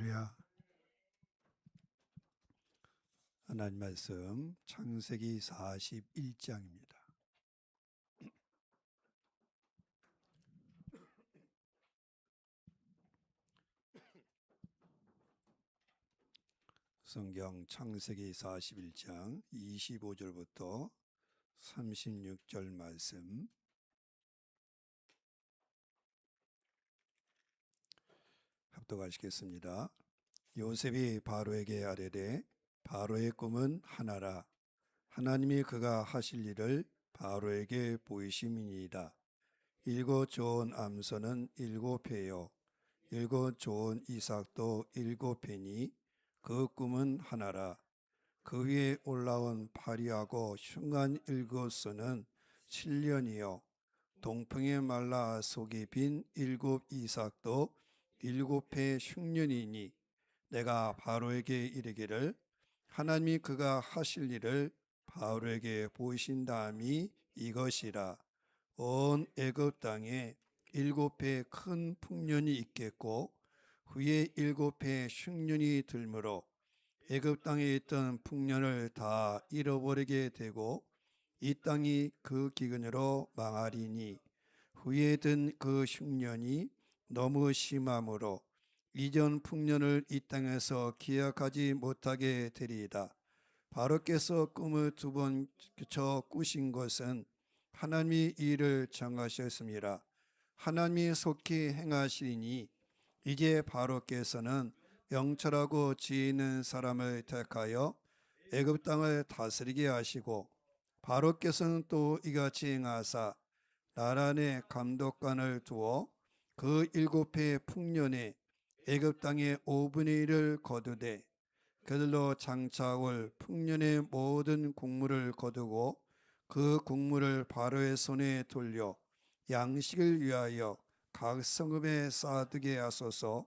할렐루야. 하나님 말씀 창세기 41장입니다. 성경 창세기 41장 25절부터 36절 말씀 합독하시겠습니다. 요셉이 바로에게 아뢰되 바로의 꿈은 하나라. 하나님이 그가 하실 일을 바로에게 보이심이니이다. 일곱 좋은 암소는 일곱 회요 일곱 좋은 이삭도 일곱 회니 그 꿈은 하나라. 그 위에 올라온 파리하고 흉한 일곱 소는 7년이요 동풍에 말라 속이 빈 일곱 이삭도 일곱 해 흉년이니 내가 바로에게 이르기를 하나님이 그가 하실 일을 바로에게 보이신 다음이 이것이라. 온 애굽 땅에 일곱 해 큰 풍년이 있겠고 후에 일곱 해 흉년이 들므로 애굽 땅에 있던 풍년을 다 잃어버리게 되고 이 땅이 그 기근으로 망하리니 후에 든 그 흉년이 너무 심함으로 이전 풍년을 이 땅에서 기억하지 못하게 되리이다. 바로께서 꿈을 두 번 그쳐 꾸신 것은 하나님이 이를 정하셨습니다. 하나님이 속히 행하시니 이제 바로께서는 명철하고 지혜 있는 사람을 택하여 애굽 땅을 다스리게 하시고 바로께서는 또 이같이 행하사 나라 내 감독관을 두어 그 일곱 해 풍년에 애굽 땅의 5분의 1을 거두되 그들로 장차올 풍년의 모든 곡물을 거두고 그 곡물을 바로의 손에 돌려 양식을 위하여 각 성읍에 쌓아두게 하소서.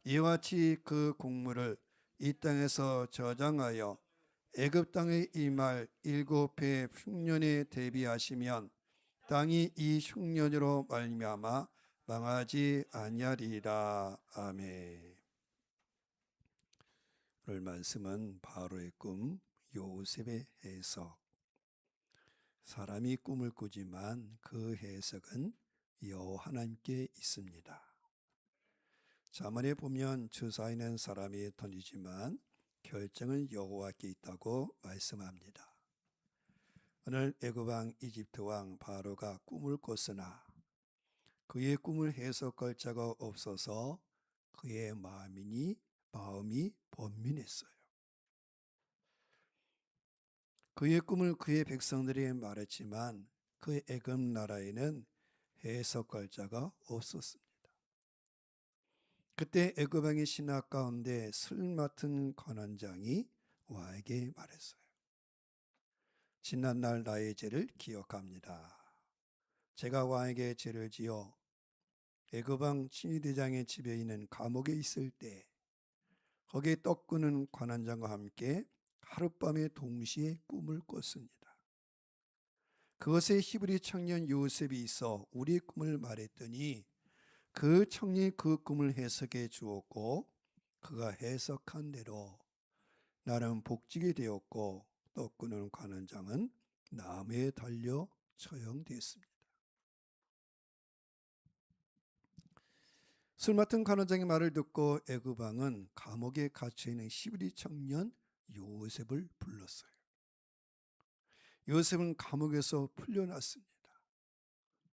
이와 같이 그 곡물을 이 땅에서 저장하여 애굽 땅에 임할 일곱 해 흉년에 대비하시면 땅이 이 흉년으로 말미암아 망하지 아니하리라. 아멘. 오늘 말씀은 바로의 꿈, 요셉의 해석. 사람이 꿈을 꾸지만 그 해석은 여호와 하나님께 있습니다. 잠언에 보면 주사위는 사람이 던지지만 결정은 여호와께 있다고 말씀합니다. 오늘 애굽 왕 이집트 왕 바로가 꿈을 꿨으나 그의 꿈을 해석할 자가 없어서 그의 마음이 번민했어요. 그의 꿈을 그의 백성들이 말했지만 그 애굽 나라에는 해석할 자가 없었습니다. 그때 애굽 왕의 신하 가운데 술 맡은 관원장이 왕에게 말했어요. 지난날 나의 죄를 기억합니다. 제가 왕에게 죄를 지어 애굽 왕 친위대장의 집에 있는 감옥에 있을 때 거기에 떡 끄는 관원장과 함께 하룻밤에 동시에 꿈을 꿨습니다. 그것에 히브리 청년 요셉이 있어 우리 꿈을 말했더니 그 청년이 그 꿈을 해석해 주었고 그가 해석한 대로 나는 복직이 되었고 떡 끄는 관원장은 나무에 달려 처형됐습니다. 술 맡은 관원장의 말을 듣고 애굽 왕은 감옥에 갇혀 있는 히브리 청년 요셉을 불렀어요. 요셉은 감옥에서 풀려났습니다.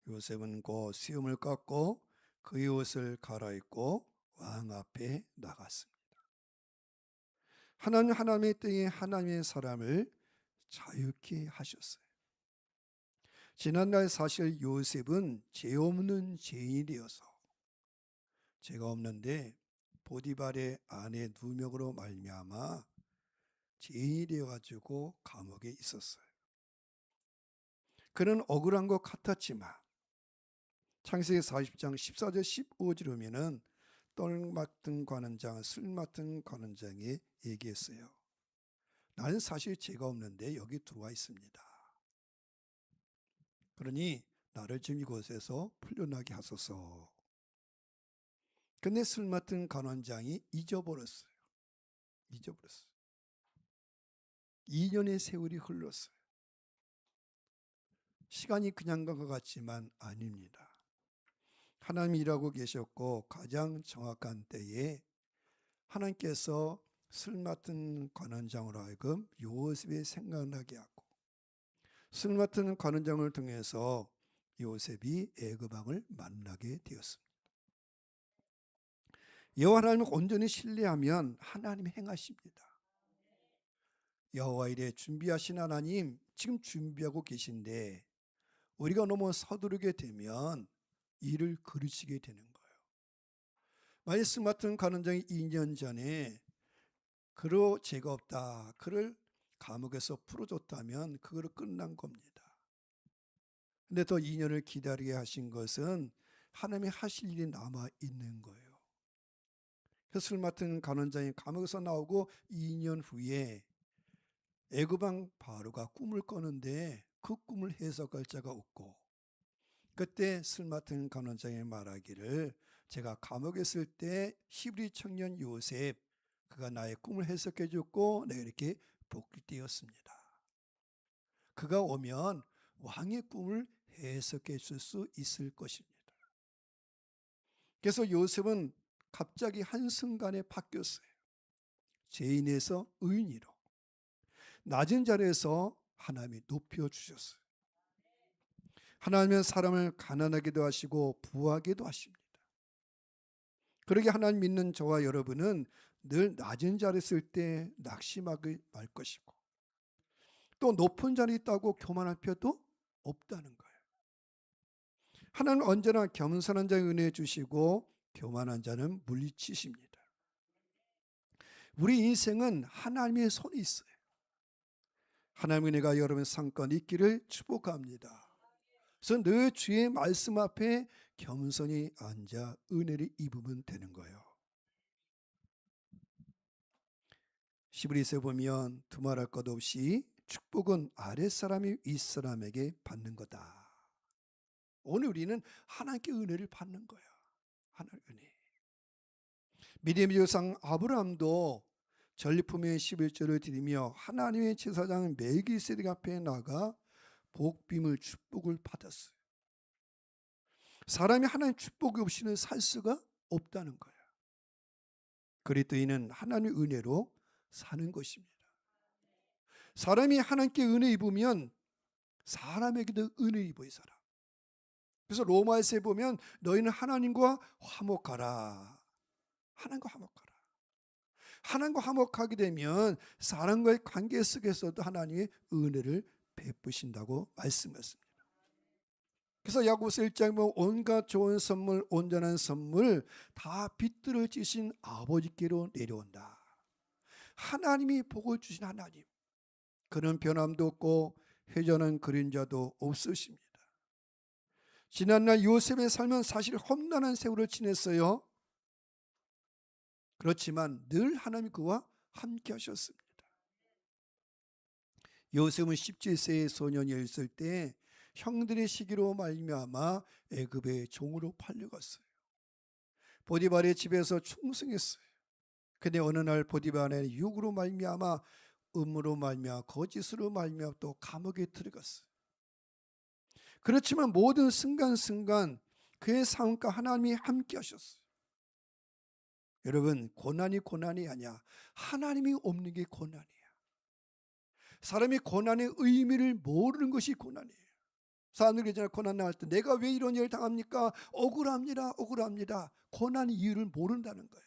요셉은 곧 수염을 깎고 그의 옷을 갈아입고 왕 앞에 나갔습니다. 하나님의 땅에 하나님의 사람을 자유케 하셨어요. 지난날 사실 요셉은 죄 없는 죄인이어서 죄가 없는데 보디발의 아내 누명으로 말미암아 죄인이 되어가지고 감옥에 있었어요. 그는 억울한 것 같았지만 창세기 40장 14절 15절 보면은 떡 맡은 관원장, 술 맡은 관원장이 얘기했어요. 나는 사실 죄가 없는데 여기 들어와 있습니다. 그러니 나를 좀 이곳에서 풀려나게 하소서. 근데 술 맡은 간원장이 잊어버렸어요. 2년의 세월이 흘렀어요. 시간이 그냥 간 것 같지만 아닙니다. 하나님이 일하고 계셨고 가장 정확한 때에 하나님께서 술 맡은 관원장으로 하여금 요셉이 생각나게 하고, 술 맡은 관원장을 통해서 요셉이 애굽 왕을 만나게 되었습니다. 여호와 하나님을 온전히 신뢰하면 하나님이 행하십니다. 여호와 일에 준비하신 하나님 지금 준비하고 계신데 우리가 너무 서두르게 되면 일을 그르치게 되는 거예요. 만약 술 맡은 관원장이 2년 전에 그로 죄가 없다, 그를 감옥에서 풀어줬다면 그거로 끝난 겁니다. 근데 더 2년을 기다리게 하신 것은 하나님이 하실 일이 남아 있는 거예요. 그래서 술 맡은 간원장이 감옥에서 나오고 2년 후에 애굽 왕 바로가 꿈을 꿔는데 그 꿈을 해석할 자가 없고, 그때 술 맡은 간원장이 말하기를 제가 감옥에 있을 때 히브리 청년 요셉 그가 나의 꿈을 해석해 줬고 내가 이렇게 복귀되었습니다. 그가 오면 왕의 꿈을 해석해 줄 수 있을 것입니다. 그래서 요셉은 갑자기 한순간에 바뀌었어요. 죄인에서 의인으로, 낮은 자리에서 하나님이 높여주셨어요. 하나님은 사람을 가난하게도 하시고 부하게도 하십니다. 그러게 하나님 믿는 저와 여러분은 늘 낮은 자리에 있을 때 낙심하지 말 것이고, 또 높은 자리에 있다고 교만할 필요도 없다는 거예요. 하나님은 언제나 겸손한 자에 은혜 주시고 교만한 자는 물리치십니다. 우리 인생은 하나님의 손이 있어요. 하나님의 은혜가 여러분의 상권 있기를 축복합니다. 그래서 늘 주의 말씀 앞에 겸손히 앉아 은혜를 입으면 되는 거예요. 히브리서에 보면 두말할 것 없이 축복은 아랫사람이 윗사람에게 받는 거다. 오늘 우리는 하나님께 은혜를 받는 거야. 하나님 은혜. 믿음의 조상 아브라함도 전리품의 11조를 드리며 하나님의 제사장 멜기세덱 앞에 나가 복빔을 축복을 받았어요. 사람이 하나님 축복이 없이는 살 수가 없다는 거예요. 그리스도인은 하나님의 은혜로 사는 것입니다. 사람이 하나님께 은혜 입으면 사람에게도 은혜 입어야 살아. 그래서 로마에서 보면 너희는 하나님과 화목하라. 하나님과 화목하라. 하나님과 화목하게 되면 사람과의 관계 속에서도 하나님의 은혜를 베푸신다고 말씀했습니다. 그래서 야고보서 1장에 보면 온갖 좋은 선물, 온전한 선물 다 빚들을 지신 아버지께로 내려온다. 하나님이 복을 주신 하나님, 그는 변함도 없고 회전한 그림자도 없으십니다. 지난날 요셉의 삶은 사실 험난한 세월을 지냈어요. 그렇지만 늘 하나님이 그와 함께 하셨습니다. 요셉은 17세의 소년이었을 때 형들의 시기로 말미암아 애굽의 종으로 팔려갔어요. 보디발의 집에서 충성했어요. 근데 어느 날 보디발의 유혹으로 말미암아, 음모로 말미암아, 거짓으로 말미암아 또 감옥에 들어갔어요. 그렇지만 모든 순간순간 그의 삶과 하나님이 함께 하셨어요. 여러분, 고난이 아니야. 하나님이 없는 게 고난이야. 사람이 고난의 의미를 모르는 것이 고난이에요. 사람들이 그러잖아요. 고난 당할 때 내가 왜 이런 일을 당합니까? 억울합니다. 고난의 이유를 모른다는 거예요.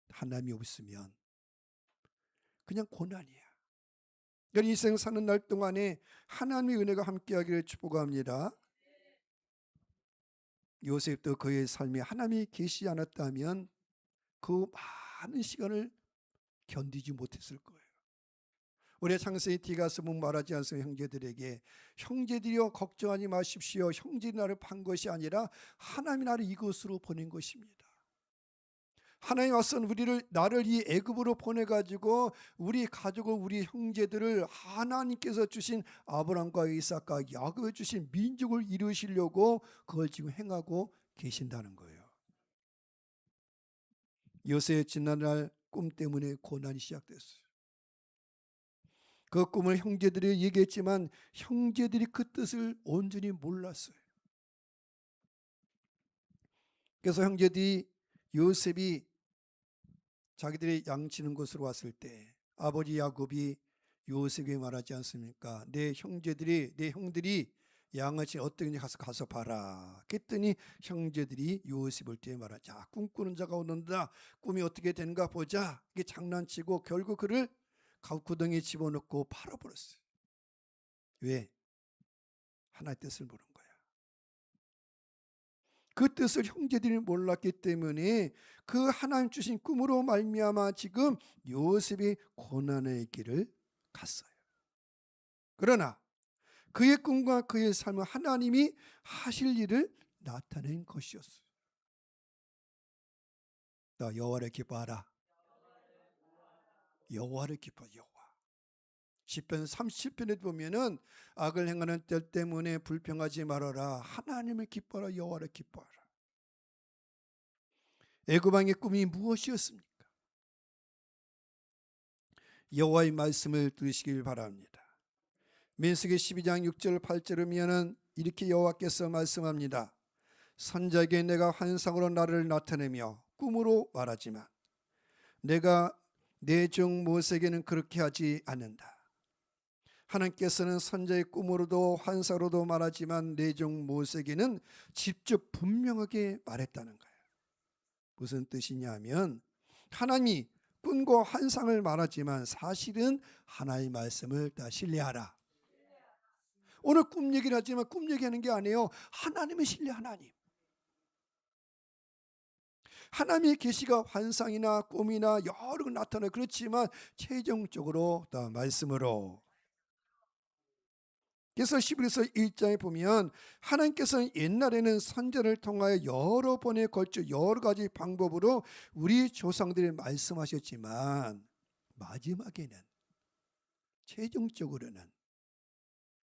하나님이 없으면 그냥 고난이야. 그러니까 인생 사는 날 동안에 하나님의 은혜가 함께하기를 축복합니다. 요셉도 그의 삶에 하나님이 계시지 않았다면 그 많은 시간을 견디지 못했을 거예요. 우리 창세기 뒤가서 말하지 않습니까? 형제들에게 형제들이여 걱정하지 마십시오. 형제들이 나를 판 것이 아니라 하나님이 나를 이곳으로 보낸 것입니다. 하나님 와서 나를 이 애굽으로 보내가지고 우리 가족을, 우리 형제들을 하나님께서 주신 아브라함과 이삭과 야곱에 주신 민족을 이루시려고 그걸 지금 행하고 계신다는 거예요. 요셉의 지난날 꿈 때문에 고난이 시작됐어요. 그 꿈을 형제들이 얘기했지만 형제들이 그 뜻을 온전히 몰랐어요. 그래서 형제들이 요셉이 자기들이 양치는 곳으로 왔을 때 아버지 야곱이 요셉에게 말하지 않습니까? 내 형들이 양아치 어떻게 가서 봐라. 그랬더니 형제들이 요셉을 때 말하자. 꿈꾸는 자가 오는다. 꿈이 어떻게 되는가 보자. 이게 장난치고 결국 그를 구덩이에 집어넣고 팔아버렸어요. 왜? 하나의 뜻을 모르는 거야. 그 뜻을 형제들이 몰랐기 때문에 그 하나님 주신 꿈으로 말미암아 지금 요셉이 고난의 길을 갔어요. 그러나 그의 꿈과 그의 삶은 하나님이 하실 일을 나타낸 것이었어요. 여호와를 기뻐하라. 여호와를 기뻐. 여호와. 시편 37편에 보면은 악을 행하는 때 때문에 불평하지 말아라. 하나님을 기뻐하라. 여호와를 기뻐하라. 애굽 왕의 꿈이 무엇이었습니까? 여호와의 말씀을 들으시길 바랍니다. 민수기 12장 6절 8절을 보면은 이렇게 여호와께서 말씀합니다. 선자에게 내가 환상으로 나를 나타내며 꿈으로 말하지만 내가 내 종 모세에게는 그렇게 하지 않는다. 하나님께서는 선자의 꿈으로도 환상으로도 말하지만 내 종 모세에게는 직접 분명하게 말했다는 거예요. 무슨 뜻이냐면 하나님이 꿈과 환상을 말하지만 사실은 하나님의 말씀을 다 신뢰하라. 오늘 꿈 얘기를 하지만 꿈 얘기하는 게 아니에요. 하나님을 신뢰. 하나님의 계시가 환상이나 꿈이나 여러 개 나타나요. 그렇지만 최종적으로 다 말씀으로. 그래서 히브리서 1장에 보면 하나님께서는 옛날에는 선지자를 통하여 여러 번에 걸쳐 여러 가지 방법으로 우리 조상들이 말씀하셨지만 마지막에는 최종적으로는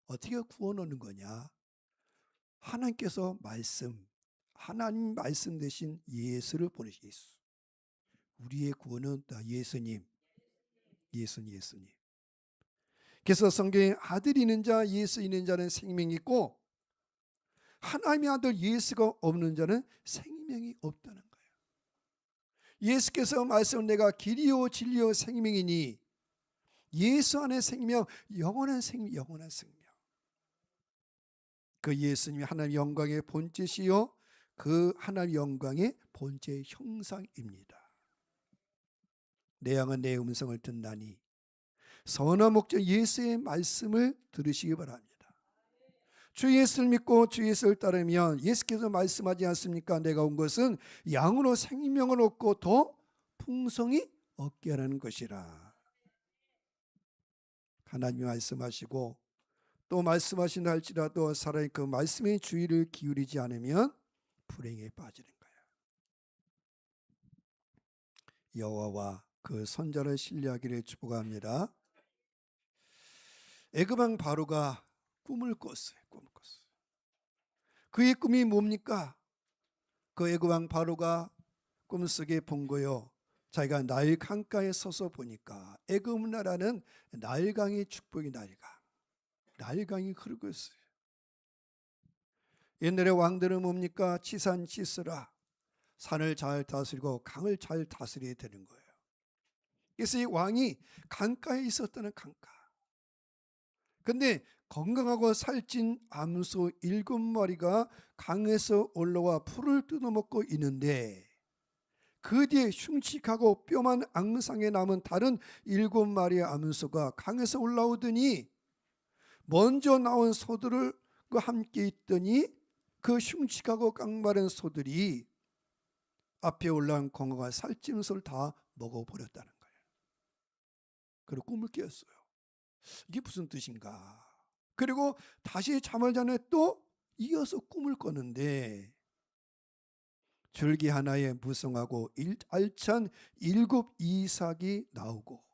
어떻게 구원하는 거냐? 하나님께서 하나님 말씀 대신 예수를 보내신 예수. 우리의 구원은 다 예수님. 그래서 성경에 아들이 있는 자, 예수 있는 자는 생명이 있고 하나님의 아들 예수가 없는 자는 생명이 없다는 거예요. 예수께서 말씀 내가 길이요 진리요 생명이니 예수 안에 생명, 영원한 생명. 그 예수님이 하나님의 영광의 본체시요 그 하나님의 영광의 본체의 형상입니다. 내 양은 내 음성을 듣나니 선한 목자 예수의 말씀을 들으시기 바랍니다. 주 예수를 믿고 주 예수를 따르면 예수께서 말씀하지 않습니까? 내가 온 것은 양으로 생명을 얻고 더 풍성히 얻게 하라는 것이라. 하나님이 말씀하시고 또 말씀하신다 할지라도 사람이 그 말씀에 주의를 기울이지 않으면 불행에 빠지는 거예요. 여호와와 그 선자를 신뢰하기를 축복합니다. 애굽 왕 바로가 꿈을 꿨어요. 그의 꿈이 뭡니까? 그 애굽 왕 바로가 꿈속에 본 거요. 자기가 나일 강가에 서서 보니까 애굽 나라는 나일강의 축복이 나일강이 흐르고 있어요. 옛날에 왕들은 뭡니까? 치산치스라 산을 잘 다스리고 강을 잘 다스려야 되는 거예요. 그래서 이 왕이 강가에 있었다는 강가. 근데 건강하고 살찐 암소 7마리가 강에서 올라와 풀을 뜯어먹고 있는데 그 뒤에 흉측하고 뼈만 앙상에 남은 다른 7마리의 암소가 강에서 올라오더니 먼저 나온 소들과 함께 있더니 그 흉측하고 깡마른 소들이 앞에 올라온 건강한 살찐 소를 다 먹어버렸다는 거예요. 그리고 꿈을 깨었어요. 이게 무슨 뜻인가? 그리고 다시 잠을 자네 또 이어서 꿈을 꿨는데 줄기 하나에 무성하고 알찬 7 이삭이 나오고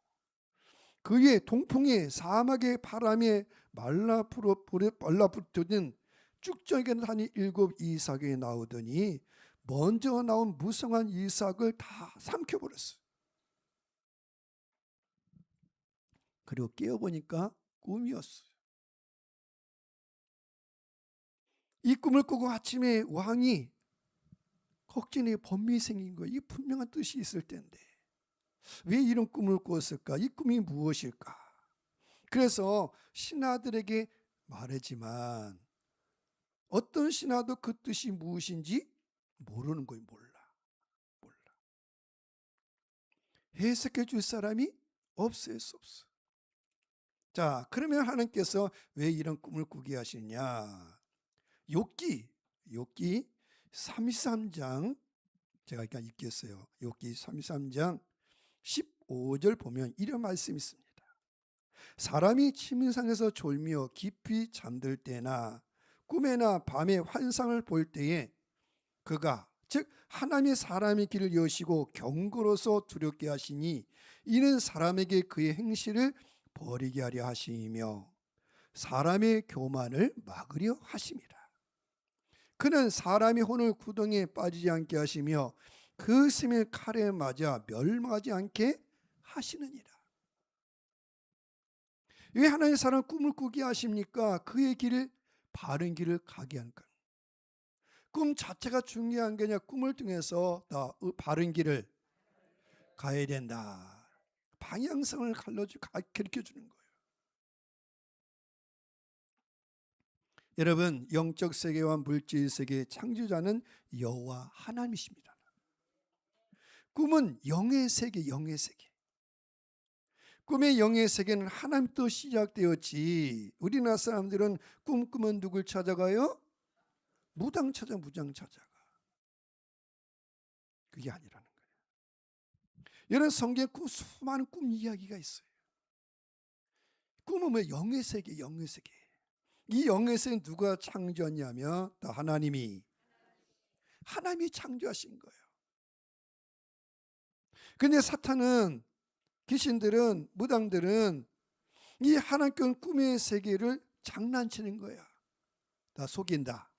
그 위에 동풍에 사막의 바람에 말라붙어진 쭉정하니 7 이삭이 나오더니 먼저 나온 무성한 이삭을 다 삼켜버렸어요. 그리고 깨어보니까 꿈이었어요. 이 꿈을 꾸고 아침에 왕이 걱정에 범민이 생긴 거예요. 이 분명한 뜻이 있을 텐데 왜 이런 꿈을 꾸었을까? 이 꿈이 무엇일까? 그래서 신하들에게 말하지만 어떤 신하도 그 뜻이 무엇인지 모르는 거예요. 몰라. 해석해 줄 사람이 없어요. 자, 그러면 하나님께서 왜 이런 꿈을 꾸게 하시느냐? 욥기 33장 제가 일단 읽겠어요. 욥기 33장 15절 보면 이런 말씀이 있습니다. 사람이 침상에서 졸며 깊이 잠들 때나 꿈에나 밤에 환상을 볼 때에 그가 즉 하나님의 사람의 길을 여시고 경고로서 두렵게 하시니 이는 사람에게 그의 행실을 버리게 하려 하시며 사람의 교만을 막으려 하심이라. 그는 사람의 혼을 구덩이에 빠지지 않게 하시며 그 심의 칼에 맞아 멸망하지 않게 하시느니라. 왜 하나님의 사람 꿈을 꾸게 하십니까? 그의 길을 바른 길을 가게 하니까. 꿈 자체가 중요한 게 아니라 꿈을 통해서 다 바른 길을 가야 된다. 방향성을 가르쳐 주는 거예요. 여러분, 영적 세계와 물질 세계의 창조자는 여호와 하나님이십니다. 꿈은 영의 세계, 영의 세계. 꿈의 영의 세계는 하나님부터 시작되었지. 우리나라 사람들은 꿈 꾸면 누굴 찾아가요? 무당 찾아가. 그게 아니라는 거예요. 여러분, 성경에 수많은 꿈 이야기가 있어요. 꿈은 뭐 영의 세계, 영의 세계. 이 영의 세계는 누가 창조했냐면 다 하나님이 창조하신 거예요. 근데 사탄은, 귀신들은, 무당들은 이 하나님 꿈의 세계를 장난치는 거야. 다 속인다.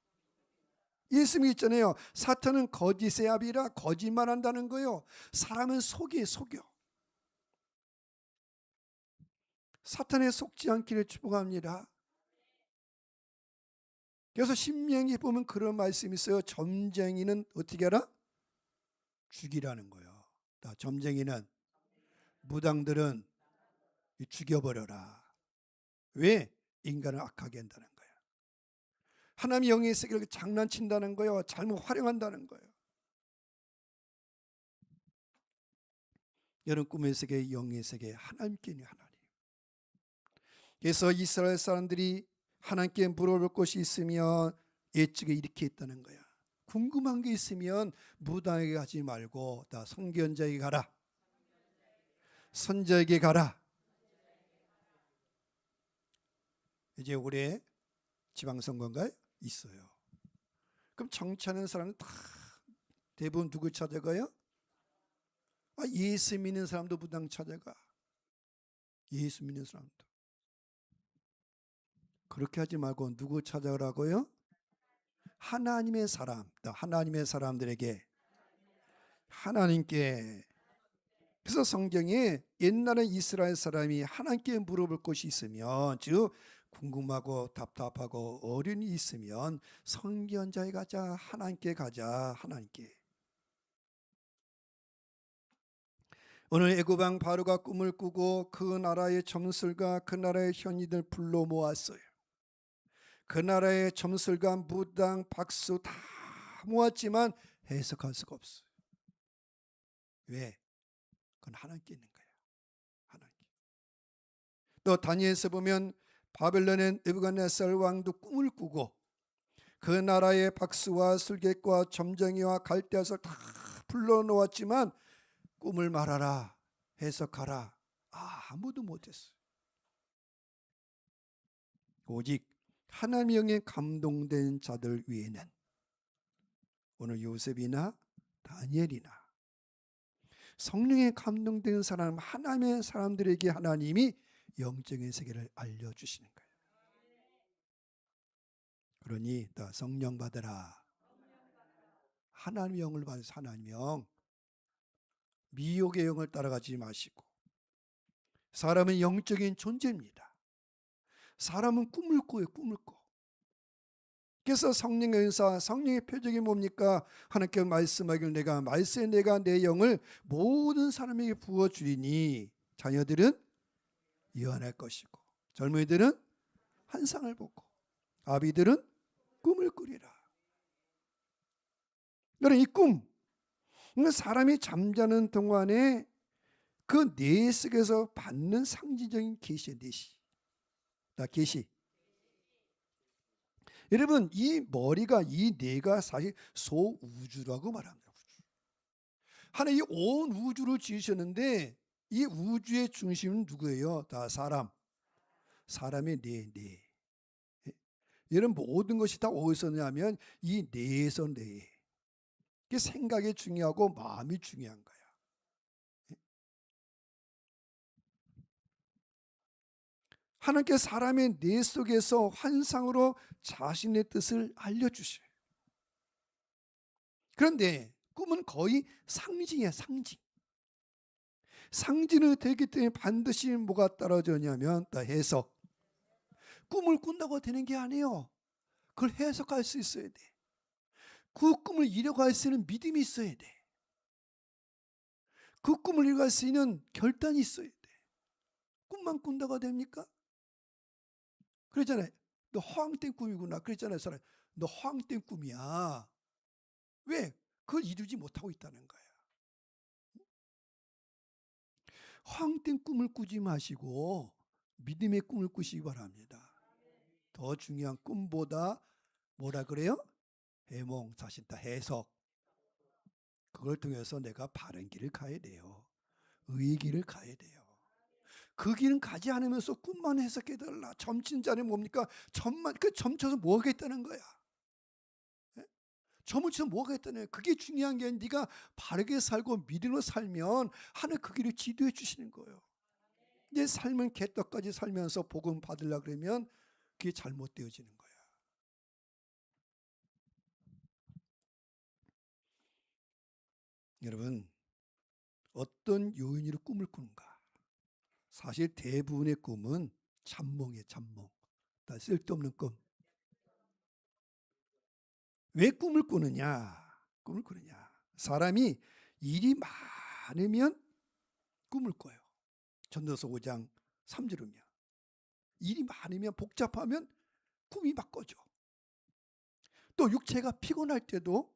예수님이 있잖아요. 사탄은 거짓의 아비라 거짓말한다는 거예요. 사람은 속여. 사탄에 속지 않기를 축복합니다. 그래서 신명기 보면 그런 말씀이 있어요. 점쟁이는 어떻게 하라? 죽이라는 거예요. 점쟁이는, 무당들은 죽여버려라. 왜? 인간을 악하게 한다는 거예요. 하나님의 영의 세계를 장난친다는 거예요. 잘못 활용한다는 거예요. 여러분, 꿈의 세계, 영의 세계, 하나님께 있는 하나님. 그래서 이스라엘 사람들이 하나님께 물어볼 것이 있으면 예측에 이렇게 했다는 거야. 궁금한 게 있으면 무당에게 가지 말고 다 선견자에게 가라. 선자에게 가라. 이제 올해 지방선거인가요? 있어요. 그럼 정치하는 사람은 다 대부분 누구 찾아가요? 예수 믿는 사람도 무당 찾아가. 예수 믿는 사람도. 그렇게 하지 말고 누구 찾아가라고요? 하나님의 사람, 하나님의 사람들에게, 하나님께. 그래서 성경에 옛날에 이스라엘 사람이 하나님께 물어볼 것이 있으면, 즉 궁금하고 답답하고 어려움이 있으면 선견자에 가자, 하나님께 가자, 하나님께. 오늘 애굽 왕 바로가 꿈을 꾸고 그 나라의 점술가, 그 나라의 현인들 불러 모았어요. 그 나라의 점술가, 무당, 박수 다 모았지만 해석할 수가 없어요. 왜? 그건 하나님께 있는 거예요. 하나님께. 또 다니엘서 보면 바벨론의 느부갓네살 왕도 꿈을 꾸고 그 나라의 박수와 술객과 점쟁이와 갈대아서 다 불러놓았지만 꿈을 말하라, 해석하라, 아무도 못했어요. 오직 하나님의 영에 감동된 자들 위에는 오늘 요셉이나 다니엘이나 성령에 감동된 사람, 하나님의 사람들에게 하나님이 영적인 세계를 알려주시는 거예요. 그러니 다 성령 받으라. 하나님의 영을 받으서 하나님의 영, 미혹의 영을 따라가지 마시고. 사람은 영적인 존재입니다. 사람은 꿈을 꿔요. 꿈을 꿔. 그래서 성령의 은사, 성령의 표적이 뭡니까? 하나님께 말씀하기를 내가 말씀에 내가 내 영을 모든 사람에게 부어주리니 자녀들은 예언할 것이고 젊은이들은 환상을 보고 아비들은 꿈을 꾸리라. 그러나 이 꿈, 사람이 잠자는 동안에 그 뇌 속에서 받는 상징적인 계시의 뇌시. 다 계시. 여러분, 이 머리가, 이 뇌가 사실 소우주라고 말합니다. 하나님 온 우주를 지으셨는데 이 우주의 중심은 누구예요? 다 사람. 사람의 뇌. 여러분, 모든 것이 다 어디서 냐면 이 뇌에서 뇌. 이게 생각이 중요하고 마음이 중요한 거야. 하나님께 사람의 뇌 속에서 환상으로 자신의 뜻을 알려주셔요. 그런데 꿈은 거의 상징이야, 상징. 상징이 되기 때문에 반드시 뭐가 떨어지냐면 해석. 꿈을 꾼다고 되는 게 아니에요. 그걸 해석할 수 있어야 돼. 그 꿈을 이뤄갈 수 있는 믿음이 있어야 돼. 그 꿈을 이뤄갈 수 있는 결단이 있어야 돼. 꿈만 꾼다고 됩니까? 그러잖아요. 너 허황된 꿈이구나. 그랬잖아요. 사람. 너 허황된 꿈이야. 왜? 그걸 이루지 못하고 있다는 거야. 허황된 꿈을 꾸지 마시고 믿음의 꿈을 꾸시기 바랍니다. 더 중요한 꿈보다 뭐라 그래요? 해몽, 사실 다 해석. 그걸 통해서 내가 바른 길을 가야 돼요. 의의 길을 가야 돼요. 그 길은 가지 않으면서 꿈만 해석해달라. 점친 자는 뭡니까? 점만, 그 점쳐서 뭐 하겠다는 거야. 점을 쳐서 뭐 하겠다는 거야. 그게 중요한 게 네가 바르게 살고 믿음으로 살면 하나님 그 길을 지도해 주시는 거예요. 내 삶은 개떡까지 살면서 복음 받으려고 그러면 그게 잘못되어지는 거야. 여러분, 어떤 요인으로 꿈을 꾸는가? 사실 대부분의 꿈은 잠몽이에요. 잠몽. 다 쓸데없는 꿈. 왜 꿈을 꾸느냐? 꿈을 꾸느냐? 사람이 일이 많으면 꿈을 꿔요. 전도서 5장 3절은요. 일이 많으면 복잡하면 꿈이 막 꿔져. 또 육체가 피곤할 때도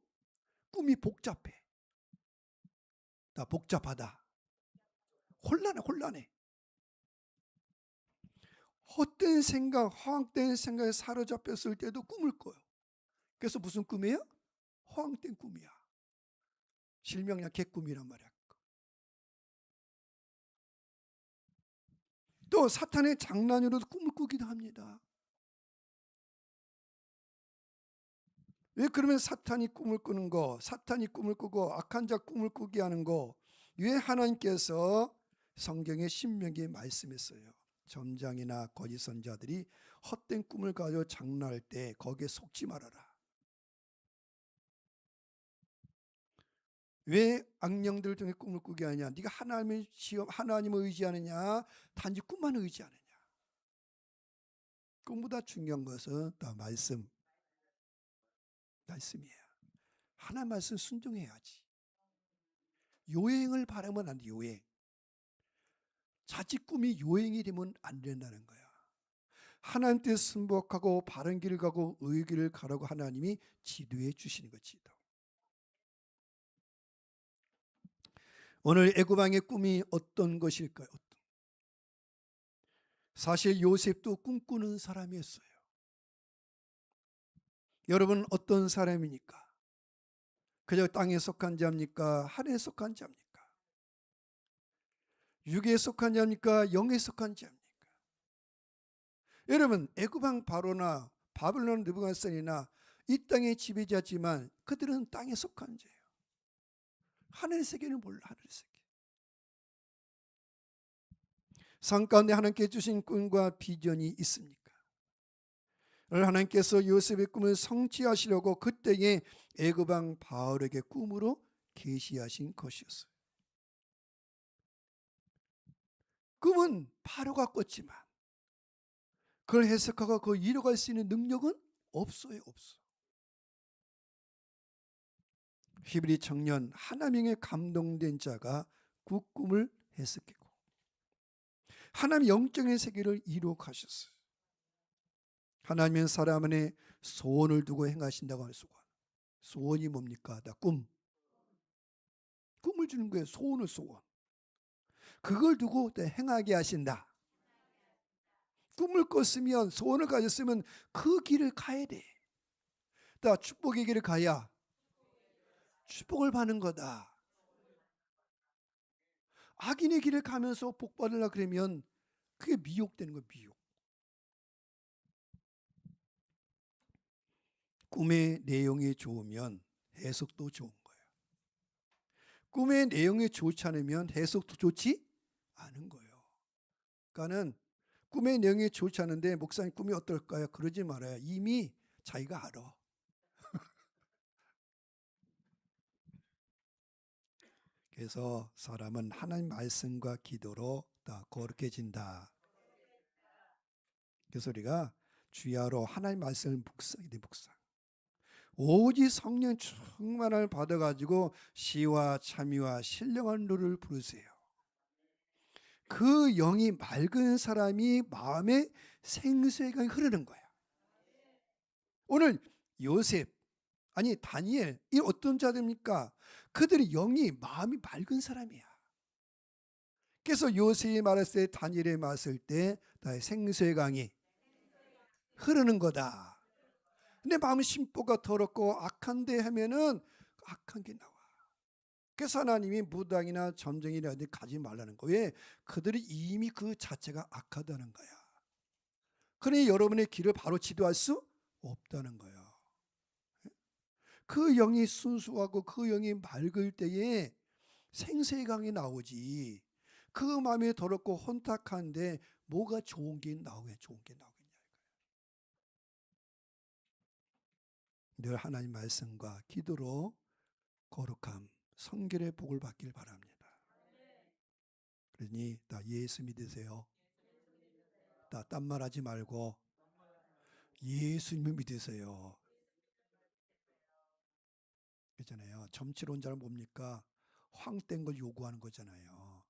꿈이 복잡해. 나 복잡하다. 혼란해. 헛된 생각, 허황된 생각에 사로잡혔을 때도 꿈을 꿔요. 그래서 무슨 꿈이에요? 허황된 꿈이야. 실명이야 개꿈이란 말이야. 또 사탄의 장난으로도 꿈을 꾸기도 합니다. 왜 그러면 사탄이 꿈을 꾸는 거, 사탄이 꿈을 꾸고 악한 자 꿈을 꾸게 하는 거, 왜 하나님께서 성경의 신명기에 말씀했어요. 점장이나 거짓 선자들이 헛된 꿈을 가지고 장난할 때 거기에 속지 말아라. 왜 악령들 중에 꿈을 꾸게 하냐? 네가 하나님을 의지하느냐? 단지 꿈만 의지하느냐? 꿈보다 중요한 것은 다 말씀이에요. 하나님 말씀 순종해야지. 요행을 바라면 안 돼. 요행. 자칫 꿈이 요행이 되면 안 된다는 거야. 하나님 뜻 순복하고 바른 길을 가고 의의 길을 가라고 하나님이 지도해 주시는 거지. 오늘 애굽왕의 꿈이 어떤 것일까요? 사실 요셉도 꿈꾸는 사람이었어요. 여러분 어떤 사람입니까? 그저 땅에 속한 자입니까? 하늘에 속한 자입니까? 육에 속한 자입니까? 영에 속한 자입니까? 여러분 애굽왕 바로나 바벨론 느부갓네살이나 이 땅의 지배자지만 그들은 땅에 속한 자예요. 하늘의 세계는 몰라. 하늘의 세계. 삶 가운데 하나님께 주신 꿈과 비전이 있습니까? 오늘 하나님께서 요셉의 꿈을 성취하시려고 그때에 애굽 왕 바울에게 꿈으로 계시하신 것이었어요. 꿈은 파로가 꿨지만 그걸 해석하고 그걸 이뤄갈 수 있는 능력은 없어요. 없어. 히브리 청년 하나님의 감동된 자가 그 꿈을 해석했고 하나님 영적인 세계를 이루어 가셨어요. 하나님은 사람 안에 소원을 두고 행하신다고 하는 소원. 소원이 뭡니까? 나 꿈. 꿈을 주는 거예요. 소원. 그걸 두고 행하게 하신다. 꿈을 꿨으면 소원을 가졌으면 그 길을 가야 돼. 나 축복의 길을 가야 축복을 받는 거다. 악인의 길을 가면서 복 받으려 그러면 그게 미혹되는 거예요. 미혹. 꿈의 내용이 좋으면 해석도 좋은 거예요. 꿈의 내용이 좋지 않으면 해석도 좋지 않은 거예요. 그러니까는 꿈의 내용이 좋지 않은데 목사님 꿈이 어떨까요? 그러지 말아요. 이미 자기가 알아. 그래서 사람은 하나님 말씀과 기도로 다 거룩해진다. 그래서 우리가 주야로 하나님 말씀을 묵상해야 돼. 묵상. 오직 성령 충만을 받아가지고 시와 참의와 신령한 노를 부르세요. 그 영이 맑은 사람이 마음에 생수가 흐르는 거야. 오늘 요셉 아니 다니엘 이 어떤 자들입니까? 그들이 영이 마음이 맑은 사람이야. 그래서 요셉이 말했을 때 다니엘이 말했을 때 생수의 강이 흐르는 거다. 근데 마음 심보가 더럽고 악한데 하면은 악한 게 나와. 그래서 하나님이 무당이나 점쟁이나 어디 가지 말라는 거예요. 왜? 그들이 이미 그 자체가 악하다는 거야. 그러니 여러분의 길을 바로 지도할 수 없다는 거예요. 그 영이 순수하고 그 영이 맑을 때에 생수의 강이 나오지. 그 마음이 더럽고 혼탁한데 뭐가 좋은 게 나오겠냐. 좋은 게 나오겠냐. 늘 하나님 말씀과 기도로 거룩함, 성결의 복을 받길 바랍니다. 그러니 다 예수 믿으세요. 다 딴 말하지 말고 예수님을 믿으세요. 그렇잖아요. 정치론자는 뭡니까? 황된 걸 요구하는 거잖아요.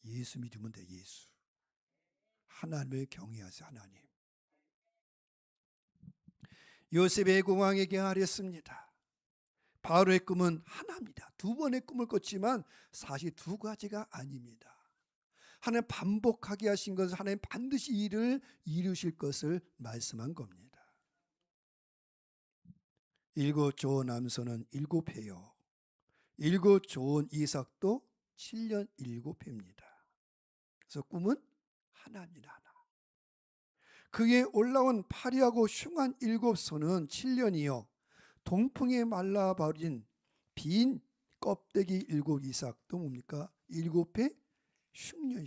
예수 믿으면 돼. 예수. 하나님을 경외하세요. 하나님. 요셉의 공황에게 하랬습니다. 바로의 꿈은 하나입니다. 두 번의 꿈을 꿨지만 사실 두 가지가 아닙니다. 하나님 반복하게 하신 것은 하나님 반드시 일을 이루실 것을 말씀한 겁니다. 일곱 좋은 남손은 7회요. 일곱 좋은 이삭도 7년 7회입니다. 그래서 꿈은 하나입니다. 하나. 그에 올라온 파리하고 흉한 7손은 7년이요. 동풍에 말라버린 빈 껍데기 7 이삭도 뭡니까? 7회 흉년.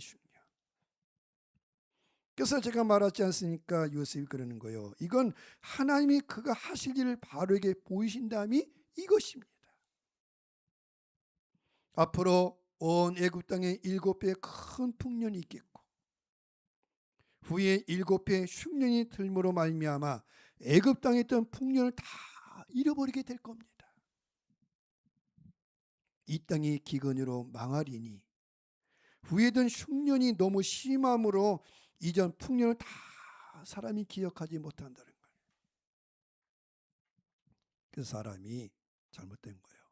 그래서 제가 말하지 않습니까? 요셉이 그러는 거예요. 이건 하나님이 그가 하실 일을 바로에게 보이신 다음이 이것입니다. 앞으로 온 애굽 땅에 7배 큰 풍년이 있겠고 후에 7배 흉년이 들므로 말미암아 애굽 땅에 있던 풍년을 다 잃어버리게 될 겁니다. 이 땅이 기근으로 망하리니 후에든 흉년이 너무 심함으로 이전 풍년을 다 사람이 기억하지 못한다는 거예요. 그 사람이 잘못된 거예요.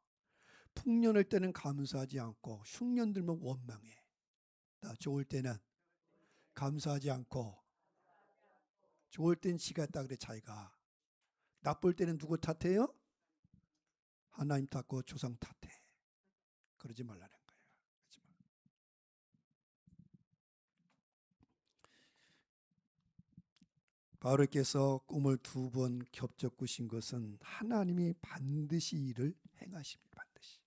풍년을 때는 감사하지 않고 흉년 들면 원망해. 좋을 때는 감사하지 않고 좋을 땐 지가 했다 그래 자기가. 나쁠 때는 누구 탓해요? 하나님 탓고 조상 탓해. 그러지 말라는 거예요. 바로께서 꿈을 2번 겹쳐 꾸신 것은 하나님이 반드시 일을 행하십니다. 반드시.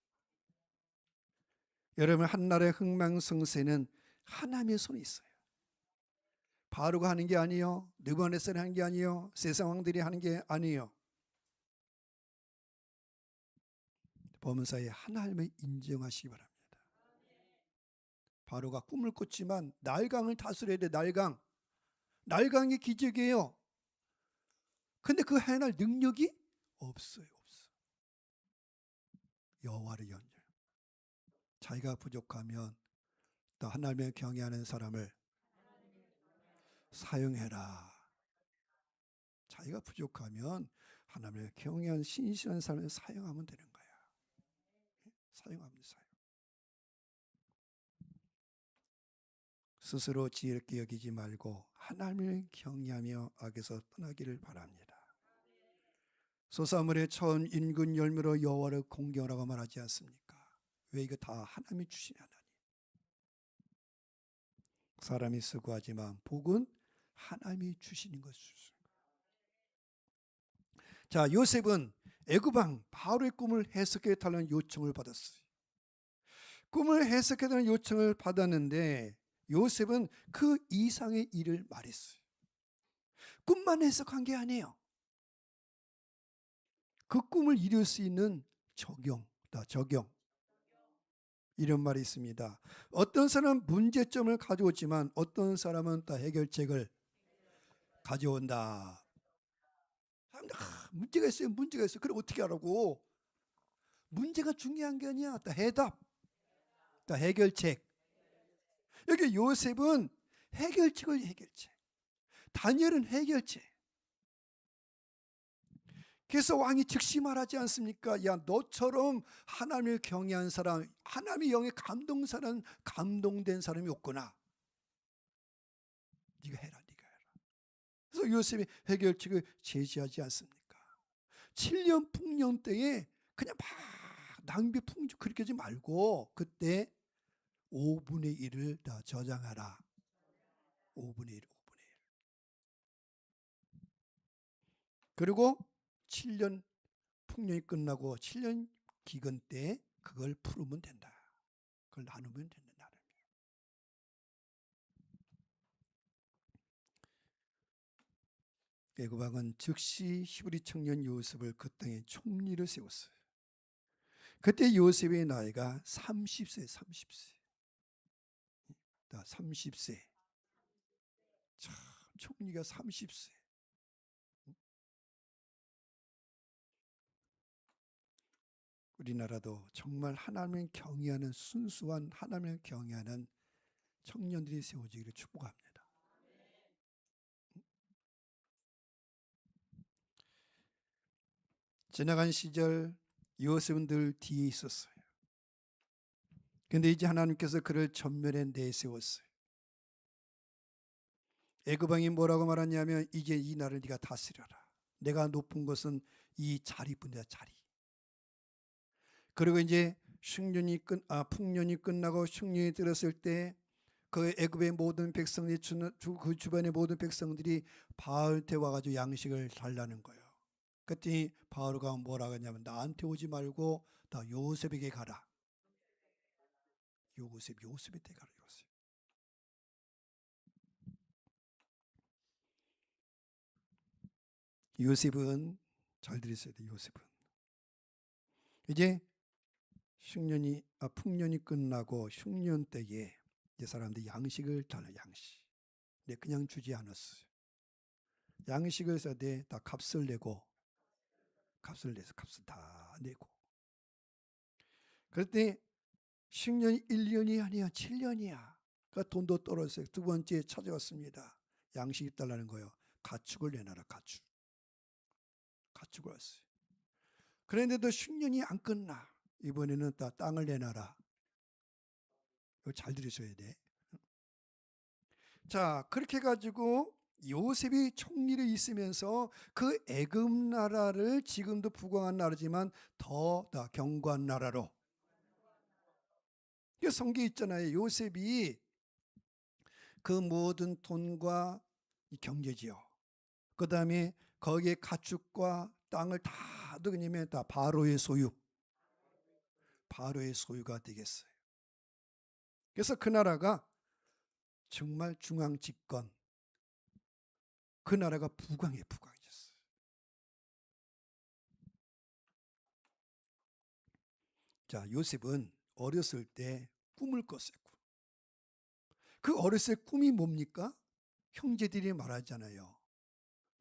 여러분 한날의 흥망성쇠는 하나님의 손에 있어요. 바로가 하는 게 아니요, 느부갓네살이 하는 게 아니요, 세상 왕들이 하는 게 아니요. 보면서에 하나님을 인정하시기 바랍니다. 바로가 꿈을 꿨지만 날강을 다스려야 돼. 날강이 기적이에요. 근데 그 해낼 능력이 없어요. 여호와를 연결. 자기가 부족하면 또 하나님을 경외하는 사람을 사용해라. 자기가 부족하면 하나님을 경외하는 신실한 사람을 사용하면 되는 거야. 사용하면 사용. 스스로 지혜롭게 여기지 말고 하나님을 경외하며 악에서 떠나기를 바랍니다. 소사물의 처음 인근 열매로 여호와를 공경하라고 말하지 않습니까? 왜? 이거 다 하나님이 주신 하나님. 사람이 수고하지만 복은 하나님이 주시는 것이죠. 자, 요셉은 애굽 왕 바로의 꿈을 해석해 달라는 요청을 받았어요. 꿈을 해석해 달라는 요청을 받았는데 요셉은 그 이상의 일을 말했어요. 꿈만 해석한 게 아니에요. 그 꿈을 이룰 수 있는 적용. 이런 말이 있습니다. 어떤 사람은 문제점을 가져오지만 어떤 사람은 또 해결책을 가져온다. 문제가 있어요. 그럼 어떻게 하라고? 문제가 중요한 게 아니야. 또 해답, 또 해결책. 여기 요셉은 해결책. 다니엘은 해결책. 그래서 왕이 즉시 말하지 않습니까? 야, 너처럼 하나님을 경외한 사람, 하나님의 영에 감동된 사람이 없구나. 네가 해라. 그래서 요셉이 해결책을 제시하지 않습니까? 7년 풍년 때에 그냥 막 낭비 풍조 그렇게 하지 말고 그때 5분의 1을 다 저장하라. 5분의 1. 그리고 7년 풍년이 끝나고 7년 기근 때 그걸 풀으면 된다. 그걸 나누면 된다. 애굽 왕은 즉시 히브리 청년 요셉을 그 땅에 총리를 세웠어요. 그때 요셉의 나이가 30세. 30세. 참, 총리가 30세. 우리나라도 정말 하나님을 경외하는 순수한 하나님을 경외하는 청년들이 세워지기를 축복합니다. 지나간 시절 요셉은 늘 뒤에 있었어요. 근데 이제 하나님께서 그를 전면에 내세웠어요. 애굽 왕이 뭐라고 말하냐면 이제 이 나라를 네가 다스려라. 내가 높은 것은 이 자리뿐이다. 자리. 그리고 이제 풍년이 끝나고 흉년이 들었을 때 그 애굽의 모든 백성들이 그 주변의 모든 백성들이 바알한테 와가지고 양식을 달라는 거예요. 그랬더니 바알가 뭐라고 하냐면 나한테 오지 말고 다 요셉에게 가라. 요셉한테 가라. 요셉은 잘 들으셔야 돼요. 요셉은 이제 풍년이 끝나고 흉년 때에 이 사람들이 양식을 달라. 양식. 근데 그냥 주지 않았어요. 양식을 써야 돼. 다 값을 내서 값을 다 내고. 그랬더니 흉년이 1년이 아니야. 7년이야. 그 돈도 떨어졌어요. 두 번째 찾아왔습니다. 양식이 달라는 거예요. 가축을 내놔라. 가축을 왔어요. 그런데도 흉년이 안 끝나. 이번에는 다 땅을 내놔라. 이거 잘 들으셔야 돼. 자, 그렇게 해가지고 요셉이 총리를 있으면서 그 애굽 나라를 지금도 부강한 나라지만 더 견고한 나라로. 성경에 있잖아요. 요셉이 그 모든 돈과 경제지요. 그 다음에 거기에 가축과 땅을 다 누구냐면 다 바로의 소유가 되겠어요. 그래서 그 나라가 정말 중앙 집권, 그 나라가 부강해졌어요. 자, 요셉은 어렸을 때 꿈을 꿨어요. 그 어렸을 때 꿈이 뭡니까? 형제들이 말하잖아요.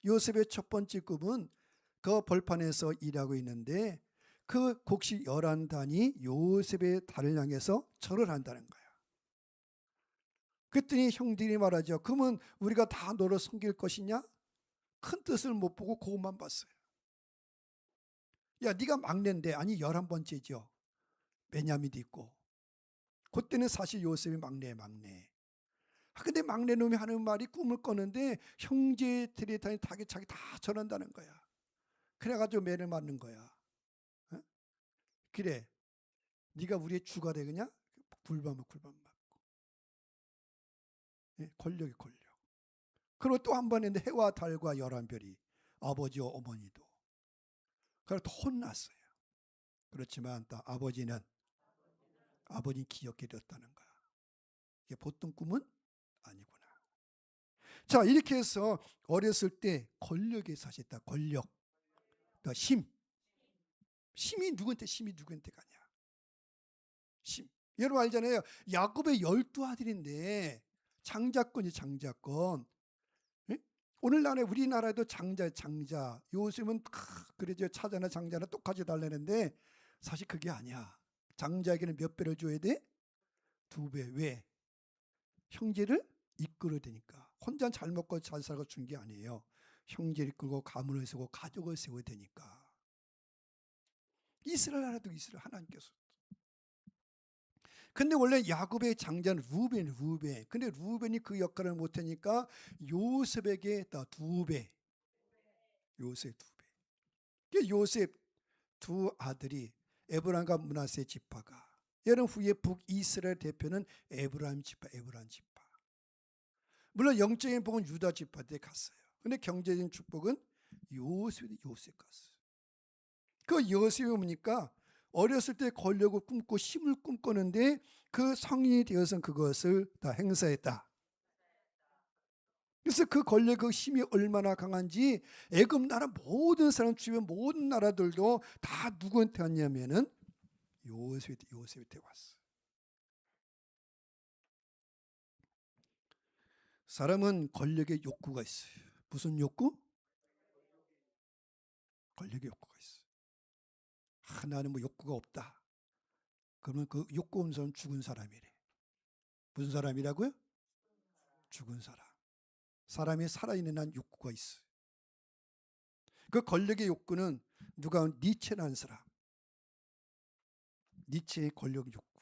요셉의 첫 번째 꿈은 그 벌판에서 일하고 있는데 그 곡식 11단이 요셉의 달을 향해서 절을 한다는 거야. 그랬더니 형들이 말하죠. 그러면 우리가 다 너를 섬길 것이냐? 큰 뜻을 못 보고 그것만 봤어요. 야, 네가 막내인데. 아니 11번째죠. 베냐민도 있고. 그때는 사실 요셉이 막내. 근데 막내 놈이 하는 말이 꿈을 꿨는데 형제들이 자기 다 절한다는 거야. 그래가지고 매를 맞는 거야. 어? 그래, 네가 우리의 주가 되겠냐? 굴밤 맞고. 예, 권력이 권력. 그리고 또 한 번 했는데 해와 달과 11별이 아버지와 어머니도. 그래서 혼났어요. 그렇지만 또 아버지는 기억해 뒀다는 거야. 이게 보통 꿈은 아니구나. 자, 이렇게 해서 어렸을 때 권력에 사셨다. 권력. 또 힘이 누구한테 가냐? 힘. 여러분 알잖아요. 야곱의 12아들인데 장자권. 예? 오늘날에 우리나라도 장자. 요즘은 그러죠. 차자나 장자나 똑같이 달라는데 사실 그게 아니야. 장자에게는 몇 배를 줘야 돼? 2배. 왜? 형제를 이끌어야 되니까. 혼자 잘 먹고 잘 살고 준 게 아니에요. 형제를 이끌고 가문을 세우고 가족을 세워야 되니까. 이스라엘 나라도 이스라엘 하나님께서. 근데 원래 야곱의 장자는 루벤. 근데 루벤이 그 역할을 못하니까 요셉에게 다 2배. 요셉 2배. 요셉 두 아들이 에브라임과 므낫세 지파가. 여러분 후에 북이스라엘 대표는 에브라임 지파. 물론 영적인 복은 유다 지파한테 갔어요. 근데 경제적인 축복은 요셉 갔어요. 그 요셉이 뭡니까? 어렸을 때 권력을 꿈고 힘을 꿈꾸는데 그 성인이 되어서 그것을 다 행사했다. 그래서 그 권력, 그 힘이 얼마나 강한지 애굽 나라 모든 사람, 주변 모든 나라들도 다 누구한테 왔냐면은 요셉한테 왔어. 사람은 권력의 욕구가 있어요. 무슨 욕구? 권력의 욕구가 있어. 나는 뭐 욕구가 없다. 그러면 그 욕구 없는 사람은 죽은 사람이래. 무슨 사람이라고요? 죽은 사람. 사람이 살아있는 한 욕구가 있어요. 그 권력의 욕구는 누가 니체라는 사람. 니체의 권력 욕구.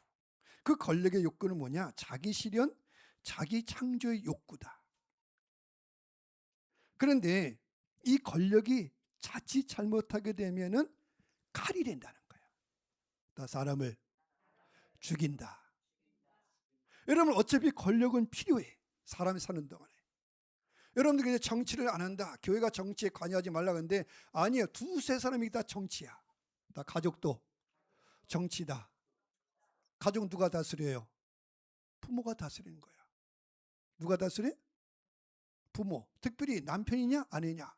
그 권력의 욕구는 뭐냐? 자기 실현, 자기 창조의 욕구다. 그런데 이 권력이 자칫 잘못하게 되면은 칼이 된다는 거야. 다 사람을 죽인다. 여러분 어차피 권력은 필요해. 사람이 사는 동안에. 여러분들 이제 정치를 안 한다. 교회가 정치에 관여하지 말라 그러는데 아니에요. 2-3 사람이 다 정치야. 다 가족도 정치다. 가족 누가 다스려요? 부모가 다스리는 거야. 누가 다스려? 부모. 특별히 남편이냐 아내냐.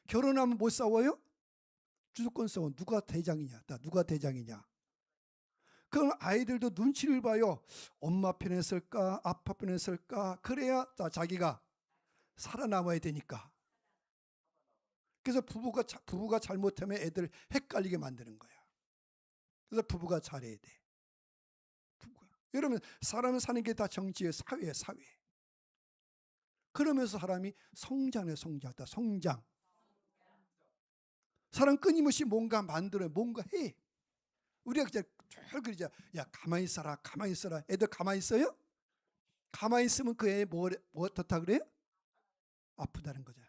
결혼하면 못 싸워요? 주도권 싸워. 누가 대장이냐. 누가 대장이냐. 그럼 아이들도 눈치를 봐요. 엄마 편에 설까 아빠 편에 설까. 그래야 자기가 살아남아야 되니까. 그래서 부부가 잘못하면 애들 헷갈리게 만드는 거야. 그래서 부부가 잘해야 돼. 여러분 사람은 사는 게 다 정치예요. 사회. 그러면서 사람이 성장하다. 성장. 사람 끊임없이 뭔가 만들어요. 뭔가 해. 우리가 그냥 쭉 그러자. 야 가만히 있어라. 애들 가만히 있어요? 가만히 있으면 그 애 뭐 어떻다 그래요? 아프다는 거죠.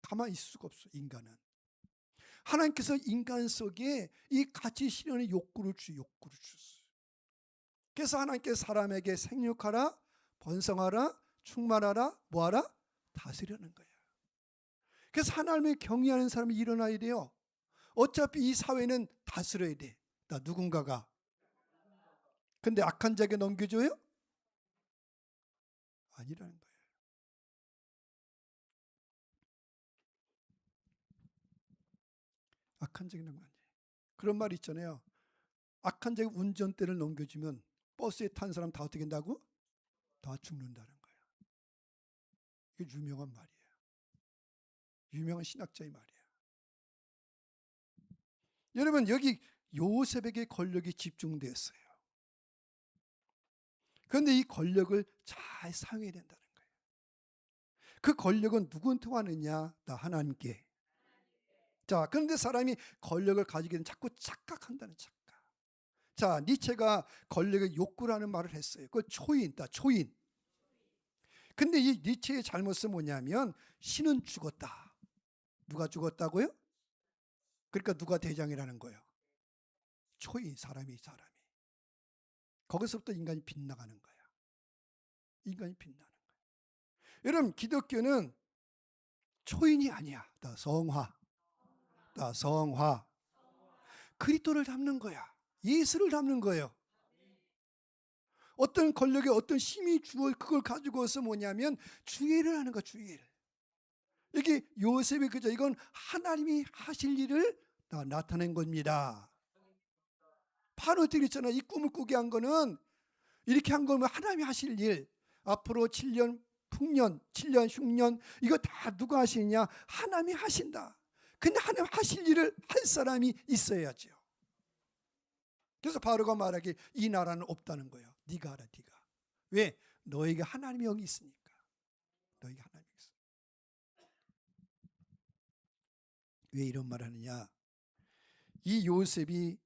가만히 있을 수가 없어. 인간은. 하나님께서 인간 속에 이 가치 실현의 욕구를 주셨어요. 그래서 하나님께서 사람에게 생육하라, 번성하라, 충만하라, 뭐하라? 다스리는 거예요. 그래서 하나님을 경외하는 사람이 일어나야 돼요. 어차피 이 사회는 다스려야 돼. 누군가가. 근데 악한 자에게 넘겨줘요? 아니라는 거예요. 악한 자에게 아니에요. 그런 말 있잖아요. 악한 자에게 운전대를 넘겨주면 버스에 탄 사람 다 어떻게 된다고? 다 죽는다는 거예요. 이게 유명한 말이에요. 유명한 신학자의 말이에요. 여러분, 여기 요셉에게 권력이 집중됐어요. 그런데 이 권력을 잘 사용해야 된다는 거예요. 그 권력은 누구한테 하느냐? 나 하나님께. 자, 그런데 사람이 권력을 가지게 되면 자꾸 착각한다는 착각. 자, 니체가 권력의 욕구라는 말을 했어요. 그 초인이다, 초인. 근데 이 니체의 잘못은 뭐냐면 신은 죽었다. 누가 죽었다고요? 그러니까 누가 대장이라는 거예요? 초인, 사람이. 거기서부터 인간이 빗나가는 거야. 인간이 빗나는 거야. 여러분, 기독교는 초인이 아니야. 다 성화. 다 성화. 그리스도를 담는 거야. 예수를 담는 거예요. 어떤 권력에 어떤 힘이 주어 그걸 가지고서 뭐냐면 주의를 하는 거야. 주의를. 이게 요셉이 그저 이건 하나님이 하실 일을 다 나타낸 겁니다. 바로 드렸잖아. 이 꿈을 꾸게 한 거는 이렇게 한 거면 하나님이 하실 일. 앞으로 7년, 풍년, 7년, 흉년 이거 다 누가 하시느냐? 하나님이 하신다. 근데 하나님 하실 일을 할 사람이 있어야죠. 그래서 바로가 말하기 이 나라는 없다는 거예요. 네가 하라, 네가. 왜? 너에게 하나님의 영이 있으니까. 너에게 하나님이 있어. 왜 이런 말 하느냐? 이 요셉이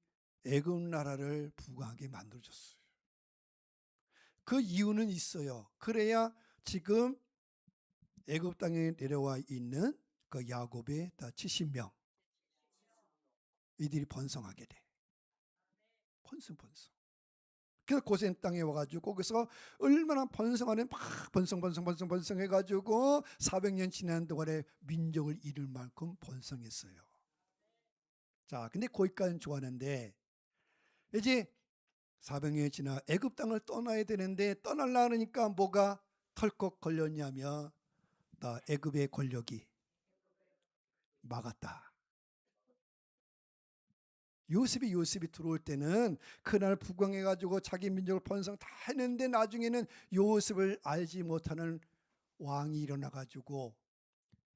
애굽 나라를 부강하게 만들어줬어요. 그 이유는 있어요. 그래야 지금 애굽 땅에 내려와 있는 그 야곱의 70명 이들이 번성하게 돼. 번성. 그래서 고센 땅에 와가지고 거기서 얼마나 번성하는 막 번성 해가지고 400년 지난 동안에 민족을 이룰 만큼 번성했어요. 자, 근데 거기까지는 좋았는데 이제 400년이 지나 애굽 땅을 떠나야 되는데 떠나려고 하니까 뭐가 털컥 걸렸냐면 다 애굽의 권력이 막았다. 요셉이 들어올 때는 그날 부강해가지고 자기 민족을 번성 다 했는데 나중에는 요셉을 알지 못하는 왕이 일어나가지고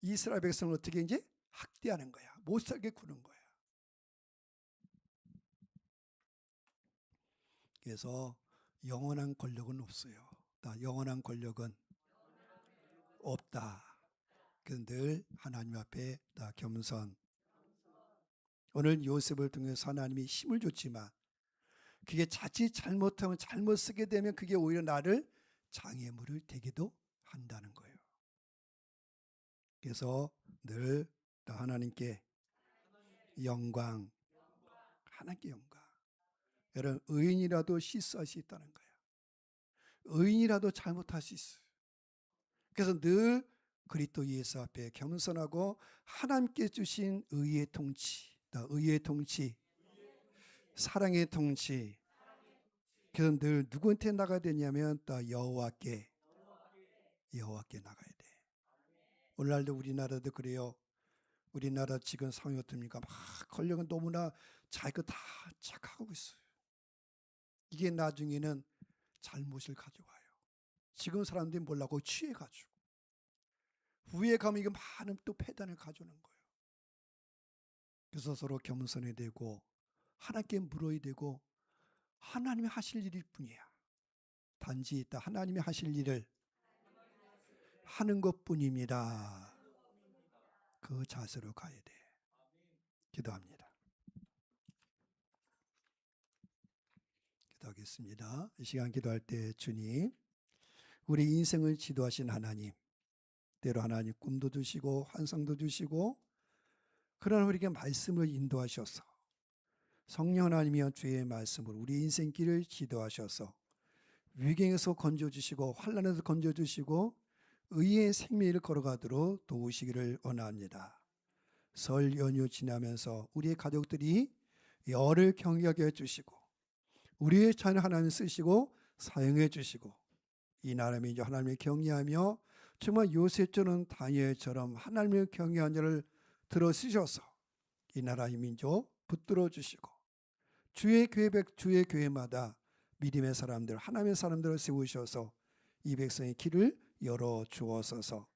이스라엘 백성을 어떻게 이제 학대하는 거야. 못 살게 구는 거야. 그래서 영원한 권력은 없어요. 영원한 권력은 없다. 그래서 늘 하나님 앞에 다 겸손. 오늘 요셉을 통해서 하나님이 힘을 줬지만 그게 자칫 잘못하면 잘못 쓰게 되면 그게 오히려 나를 장애물을 되기도 한다는 거예요. 그래서 늘 하나님께 영광, 하나님께 영광. 여러분, 의인이라도 실수할 수 있다는 거예요. 의인이라도 잘못할 수 있어요. 그래서 늘 그리스도 예수 앞에 겸손하고 하나님께 주신 의의 통치, 의의 통치, 사랑의 통치. 그래서 늘 누구한테 나가야 되냐면 여호와께 나가야 돼. 오늘날도 우리나라도 그래요. 우리나라 지금 상황이 어떻습니까? 막 권력은 너무나 자기가 다 착각하고 있어요. 이게 나중에는 잘못을 가져와요. 지금 사람들이 몰라고 취해가지고 후에 가면 이게 많은 또 폐단을 가져오는 거예요. 그래서 서로 겸손해야 되고 하나님께 물어야 되고 하나님이 하실 일일 뿐이야. 단지 하나님이 하실 일을 하는 것뿐입니다. 그 자세로 가야 돼. 기도합니다. 기도하겠습니다. 이 시간 기도할 때 주님, 우리 인생을 지도하신 하나님, 때로 하나님 꿈도 주시고 환상도 주시고 그러나 우리에게 말씀을 인도하셔서 성령 하나님이여 주의 말씀으로 우리 인생길을 지도하셔서 위경에서 건져주시고 환난에서 건져주시고 의의 생명을 걸어가도록 도우시기를 원합니다. 설 연휴 지나면서 우리의 가족들이 열을 경외하게 해주시고 우리의 자녀 하나님 쓰시고 사용해 주시고 이 나라에 이제 하나님을 경외하며 정말 요셉처럼 다니엘처럼 하나님을 경외한 자를 들어 쓰셔서 이 나라 이 민족 붙들어 주시고 주의 교회마다 믿음의 사람들, 하나님의 사람들을 세우셔서 이 백성의 길을 열어 주옵소서.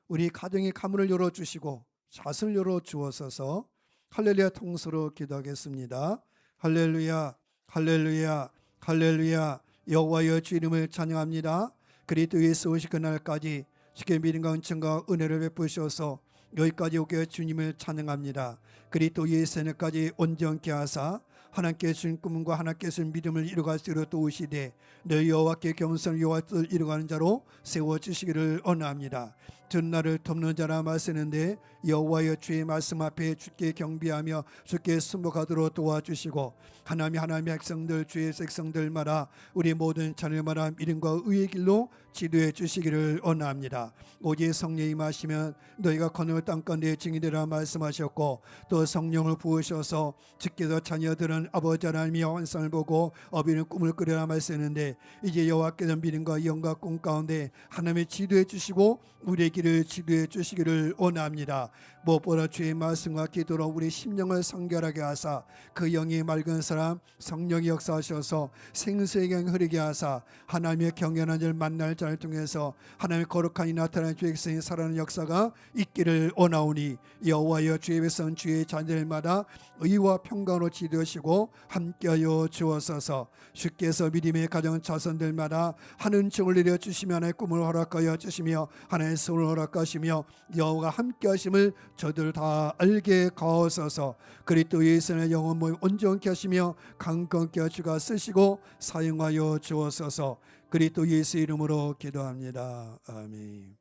우리 가정의 가문을 열어 주시고 자손을 열어 주옵소서. 할렐루야. 통수로 기도하겠습니다. 할렐루야, 할렐루야, 할렐루야. 여호와여 주 이름을 찬양합니다. 그리스도 예수 오실 그날까지 주께 믿음과 은총과 은혜를 베푸셔서 여기까지 오게 주님을 찬양합니다. 그리스도 예수님까지 온전케 하사 하나님께 주신 꿈과 하나님께 주신 믿음을 이루갈 수 있도록 도우시되 너희 여호와께 겸손 여호와의 뜻을 이루가는 자로 세워주시기를 원합니다. 전날을 돕는 자라 말쓰는데 여호와여 주의 말씀 앞에 주께 경배하며 주께 순복하도록 도와주시고 하나님의 백성들 주의 백성들마다 우리 모든 자녀마다 믿음과 의의 길로 지도해 주시기를 원합니다. 오직 성령이 임하시면 너희가 건너올 땅가운데 증인되라 말씀하셨고 또 성령을 부으셔서 주께서 자녀들은 아버지 하나님의 환상을 보고 어비는 꿈을 꾸리라 말씀했는데 이제 여호와께서 믿음과 영과 꿈 가운데 하나님의 지도해 주시고 우리의 길을 지도해 주시기를 원합니다. 무엇보다 주의 말씀과 기도로 우리 심령을 성결하게 하사 그 영이 맑은 사람 성령이 역사하셔서 생수의 강 흐르게 하사 하나님의 경외하는 자를 만날 자를 통해서 하나님의 거룩함이 나타나는 주의 백성이 살아나는 역사가 있기를 원하오니 여호와여 주의 백성 주의 자녀들마다 의와 평강으로 지도하시고 함께하여 주옵소서. 주께서 믿음의 가정 자손들마다 하는 종을 내려주시며 하나님의 꿈을 허락하여 주시며 하나님의 소원을 허락하시며 여호와가 함께하심을 저들 다 알게 가옵소서. 그리스도 예수의 영혼 모임 온전케 하시며 강건케 하시고 쓰시고 사용하여 주옵소서. 그리스도 예수 이름으로 기도합니다. 아멘.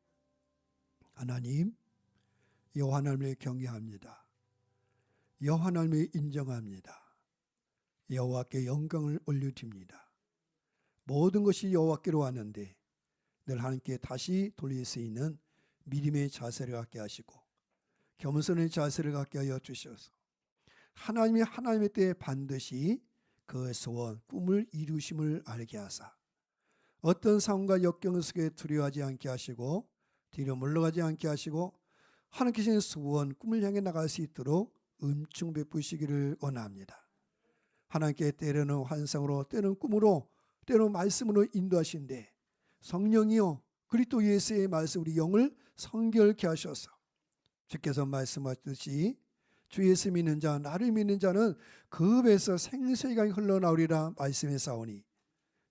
하나님, 여호와 하나님을 경외합니다. 여호와 하나님을 인정합니다. 여호와께 영광을 올려드립니다. 모든 것이 여호와께로 왔는데 늘 하나님께 다시 돌릴 수 있는 믿음의 자세를 갖게 하시고 겸손의 자세를 갖게 하여 주셔서 하나님의 때에 반드시 그 소원, 꿈을 이루심을 알게 하사 어떤 상황과 역경 속에 두려워하지 않게 하시고 뒤로 물러가지 않게 하시고 하나님께 주신 소원, 꿈을 향해 나갈 수 있도록 은총 베푸시기를 원합니다. 하나님께 때로는 환상으로 때로는 꿈으로 때로는 말씀으로 인도하신데 성령이여 그리스도 예수의 말씀 우리 영을 성결케 하셔서 주께서 말씀하셨듯이 주 예수 믿는 자 나를 믿는 자는 그 배에서 생수의 강이 흘러나오리라 말씀했사오니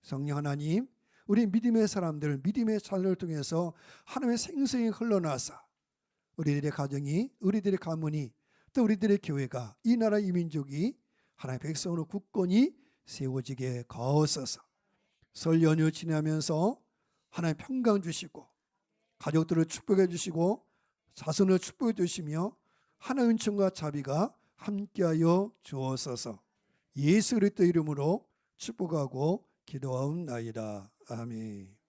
성령 하나님 우리 믿음의 사람들 믿음의 자녀를 통해서 하나님의 생수의 흘러나와서 우리들의 가정이 우리들의 가문이 또 우리들의 교회가 이 나라 이 민족이 하나님의 백성으로 굳건히 세워지게 가옵소서. 설 연휴 지나면서 하나님 평강 주시고 가족들을 축복해 주시고 자손을 축복해 주시며 하나의 은총과 자비가 함께하여 주옵소서. 예수 그리스도 이름으로 축복하고 기도하옵나이다. 아멘.